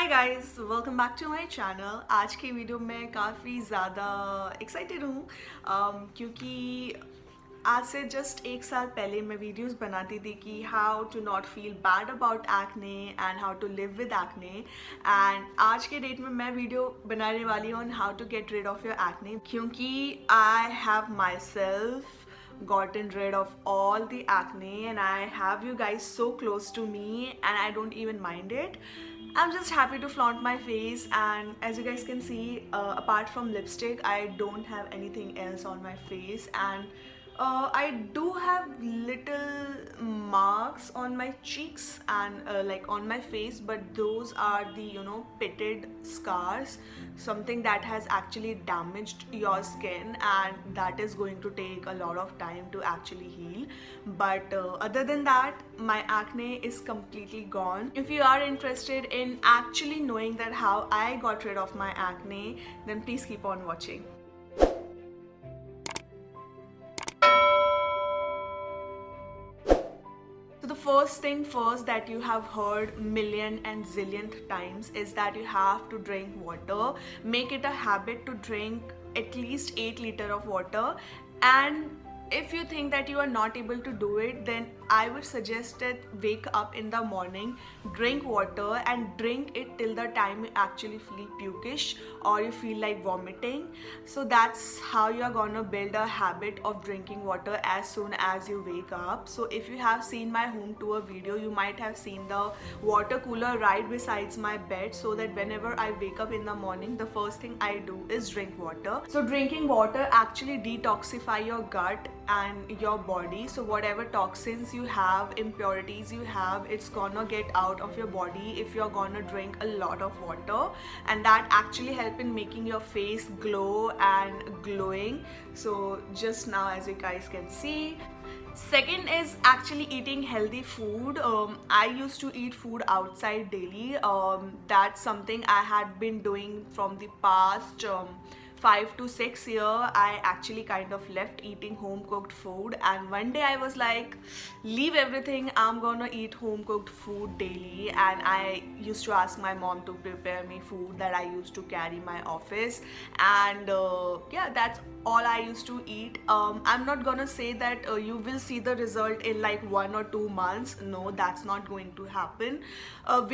Hi guys, welcome back to my channel. आज की video में काफ़ी ज़्यादा एक्साइटेड हूँ क्योंकि आज से जस्ट एक साल पहले मैं वीडियोस बनाती थी कि how to not feel bad about acne and how to live with acne. And आज के डेट में मैं वीडियो बनाने वाली हूँ on how to get rid of your acne, क्योंकि I have myself gotten rid of all the acne and I have you guys so close to me and I don't even mind it. I'm just happy to flaunt my face, and as you guys can see, apart from lipstick I don't have anything else on my face. And I do have little marks on my cheeks and like on my face, but those are the pitted scars, something that has actually damaged your skin and that is going to take a lot of time to actually heal. But other than that, my acne is completely gone. If you are interested in actually knowing that how I got rid of my acne, then please keep on watching. So the first thing first that you have heard million and zillionth times is that you have to drink water. Make it a habit to drink at least 8 liters of water. And if you think that you are not able to do it, then I would suggest that wake up in the morning, drink water and drink it till the time you actually feel pukish or you feel like vomiting. So that's how you are gonna build a habit of drinking water as soon as you wake up. So if you have seen my home tour video, you might have seen the water cooler right besides my bed, so that whenever I wake up in the morning, the first thing I do is drink water. So drinking water actually detoxify your gut and your body. So whatever toxins you have, impurities you have, it's gonna get out of your body if you're gonna drink a lot of water, and that actually help in making your face glow and glowing. So just now, as you guys can see. Second is actually eating healthy food. I used to eat food outside daily. That's something I had been doing from the past 5 to 6 years. I actually kind of left eating home cooked food, and one day I was like, leave everything, I'm gonna eat home cooked food daily. And I used to ask my mom to prepare me food that I used to carry my office, and yeah, that's all I used to eat. I'm not gonna say that you will see the result in like 1 or 2 months. No, that's not going to happen.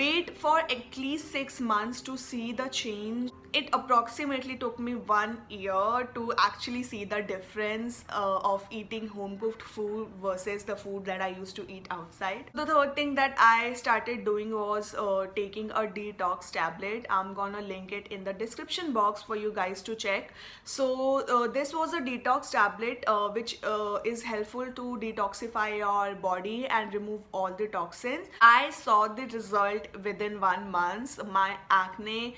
Wait for at least 6 months to see the change. It approximately took me 1 year to actually see the difference of eating home cooked food versus the food that I used to eat outside. The third thing that I started doing was taking a detox tablet. I'm gonna link it in the description box for you guys to check. So this was a detox tablet which is helpful to detoxify your body and remove all the toxins. I saw the result within 1 month. My acne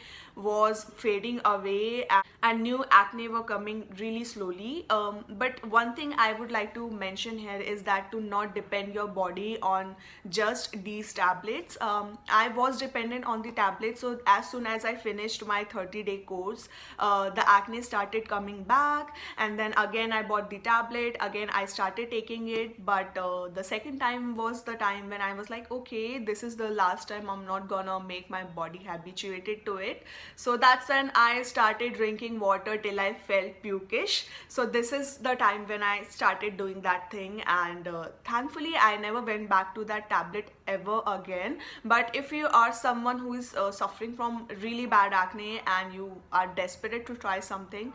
was fading away and new acne were coming really slowly. But one thing I would like to mention here is that to not depend your body on just these tablets. I was dependent on the tablets, so as soon as I finished my 30-day course, the acne started coming back, and then again I bought the tablet, again I started taking it. But the second time was the time when I was like, okay, this is the last time, I'm not gonna make my body habituated to it. So that's when I started drinking water till I felt pukish. So this is the time when I started doing that thing, and thankfully I never went back to that tablet ever again. But if you are someone who is suffering from really bad acne and you are desperate to try something,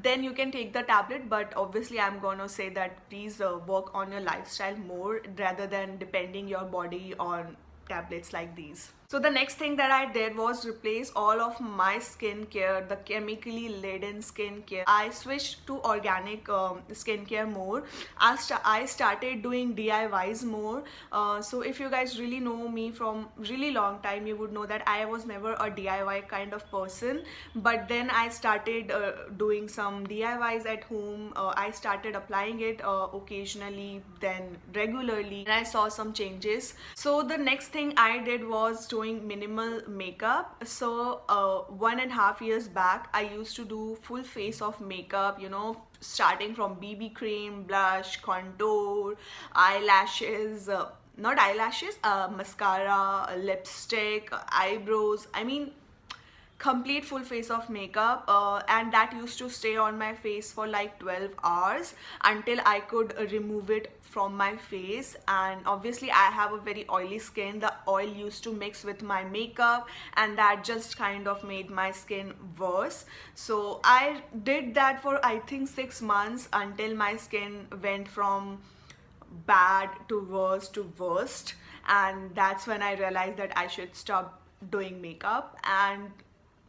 then you can take the tablet. But obviously I'm gonna say that please work on your lifestyle more rather than depending your body on tablets like these. So the next thing that I did was replace all of my skincare, the chemically laden skincare. I switched to organic skincare more. I started doing DIYs more. So if you guys really know me from really long time, you would know that I was never a DIY kind of person. But then I started doing some DIYs at home. I started applying it occasionally, then regularly, and I saw some changes. So the next thing I did was doing minimal makeup. So 1.5 years back, I used to do full face of makeup, starting from BB cream, blush, contour, eyelashes, not eyelashes, mascara, lipstick, eyebrows. I mean, complete full face of makeup, and that used to stay on my face for like 12 hours until I could remove it from my face. And obviously I have a very oily skin. The oil used to mix with my makeup, and that just kind of made my skin worse. So I did that for I think 6 months until my skin went from bad to worst, and that's when I realized that I should stop doing makeup. And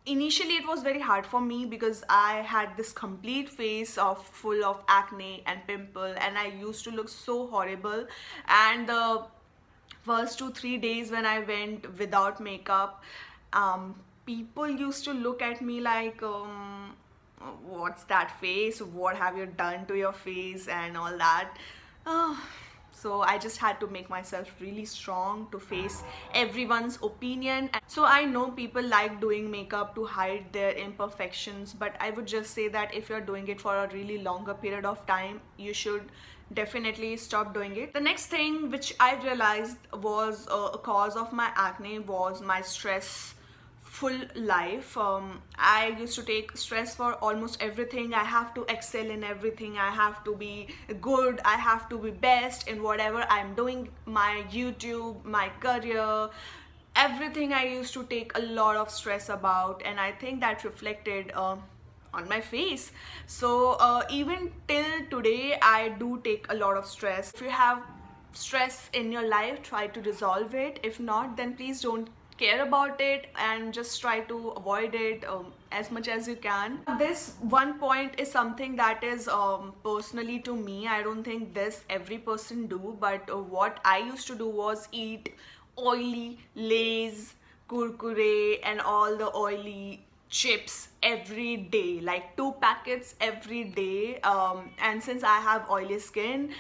initially it was very hard for me because I had this complete face of full of acne and pimple, and I used to look so horrible. And the first 2 3 days when I went without makeup, people used to look at me like, what's that face, what have you done to your face and all that. uh, so I just had to make myself really strong to face everyone's opinion. So I know people like doing makeup to hide their imperfections, but I would just say that if you're doing it for a really longer period of time, you should definitely stop doing it. The next thing which I realized was a cause of my acne was my stress full life. I used to take stress for almost everything. I have to excel in everything, I have to be good, I have to be best in whatever I'm doing, my YouTube, my career, everything I used to take a lot of stress about, and I think that reflected on my face. So even till today I do take a lot of stress. If you have stress in your life, try to resolve it. If not, then please don't care about it and just try to avoid it as much as you can. This one point is something that is personally to me. I don't think this every person do, but what I used to do was eat oily Lays, Kurkure and all the oily chips every day, like 2 packets every day. And since I have oily skin,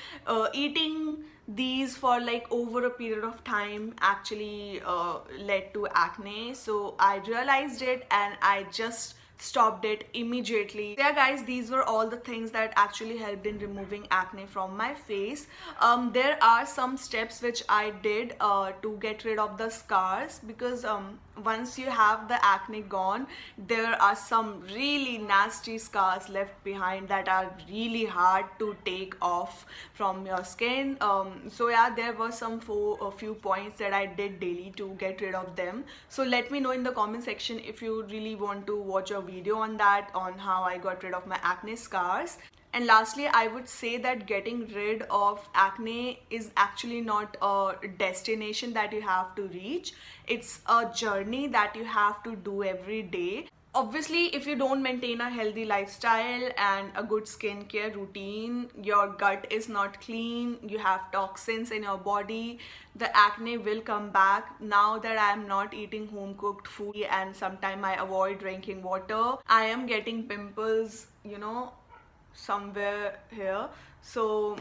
eating these for like over a period of time actually led to acne. So I realized it and I just stopped it immediately. Yeah guys, these were all the things that actually helped in removing acne from my face. There are some steps which I did to get rid of the scars, because once you have the acne gone, there are some really nasty scars left behind that are really hard to take off from your skin. So yeah, there were a few points that I did daily to get rid of them. So let me know in the comment section if you really want to watch a video on that, on how I got rid of my acne scars. And lastly, I would say that getting rid of acne is actually not a destination that you have to reach. It's a journey that you have to do every day. Obviously, if you don't maintain a healthy lifestyle and a good skincare routine, your gut is not clean, you have toxins in your body, the acne will come back. Now that I am not eating home cooked food and sometimes I avoid drinking water, I am getting pimples, somewhere here. So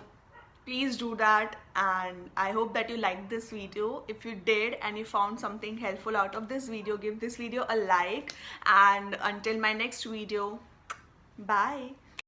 please do that, and I hope that you liked this video. If you did and you found something helpful out of this video, give this video a like, and until my next video, bye.